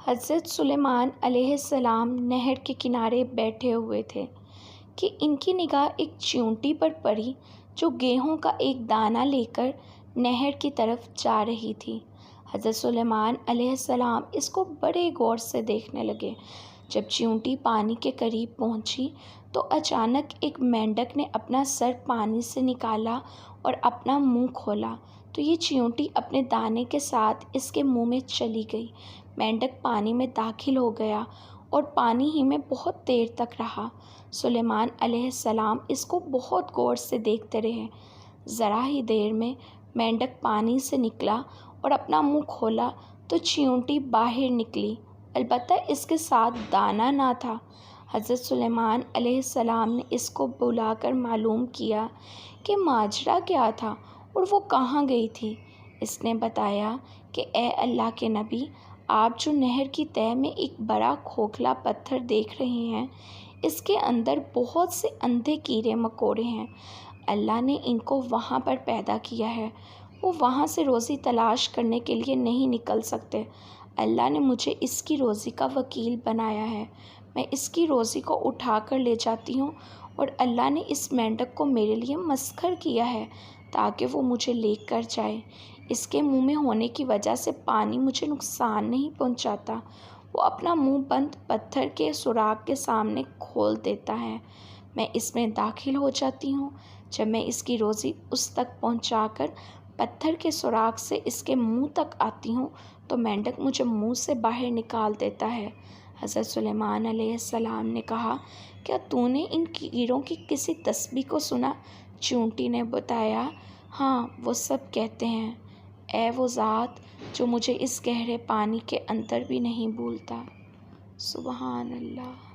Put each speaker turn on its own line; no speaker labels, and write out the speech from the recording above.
حضرت سلیمان علیہ السلام نہر کے کنارے بیٹھے ہوئے تھے کہ ان کی نگاہ ایک چیونٹی پر پڑی جو گیہوں کا ایک دانہ لے کر نہر کی طرف جا رہی تھی۔ حضرت سلیمان علیہ السلام اس کو بڑے غور سے دیکھنے لگے۔ جب چیونٹی پانی کے قریب پہنچی تو اچانک ایک مینڈک نے اپنا سر پانی سے نکالا اور اپنا منہ کھولا تو یہ چیونٹی اپنے دانے کے ساتھ اس کے منہ میں چلی گئی۔ مینڈک پانی میں داخل ہو گیا اور پانی ہی میں بہت دیر تک رہا۔ سلیمان علیہ السلام اس کو بہت غور سے دیکھتے رہے۔ ذرا ہی دیر میں مینڈک پانی سے نکلا اور اپنا منہ کھولا تو چیونٹی باہر نکلی، البتہ اس کے ساتھ دانہ نہ تھا۔ حضرت سلیمان علیہ السلام نے اس کو بلا کر معلوم کیا کہ ماجرا کیا تھا اور وہ کہاں گئی تھی۔ اس نے بتایا کہ اے اللہ کے نبی، آپ جو نہر کی تہہ میں ایک بڑا کھوکھلا پتھر دیکھ رہے ہیں، اس کے اندر بہت سے اندھے کیڑے مکوڑے ہیں۔ اللہ نے ان کو وہاں پر پیدا کیا ہے، وہ وہاں سے روزی تلاش کرنے کے لیے نہیں نکل سکتے۔ اللہ نے مجھے اس کی روزی کا وکیل بنایا ہے، میں اس کی روزی کو اٹھا کر لے جاتی ہوں، اور اللہ نے اس مینڈک کو میرے لیے مسخر کیا ہے تاکہ وہ مجھے لے کر جائے۔ اس کے منہ میں ہونے کی وجہ سے پانی مجھے نقصان نہیں پہنچاتا، وہ اپنا منہ بند پتھر کے سوراخ کے سامنے کھول دیتا ہے، میں اس میں داخل ہو جاتی ہوں۔ جب میں اس کی روزی اس تک پہنچا کر پتھر کے سوراخ سے اس کے منہ تک آتی ہوں تو مینڈک مجھے منہ سے باہر نکال دیتا ہے۔ حضرت سلیمان علیہ السلام نے کہا، کیا تو نے ان کیڑوں کی کسی تسبیح کو سنا؟ چیونٹی نے بتایا، ہاں، وہ سب کہتے ہیں، اے وہ ذات جو مجھے اس گہرے پانی کے اندر بھی نہیں بھولتا۔ سبحان اللہ۔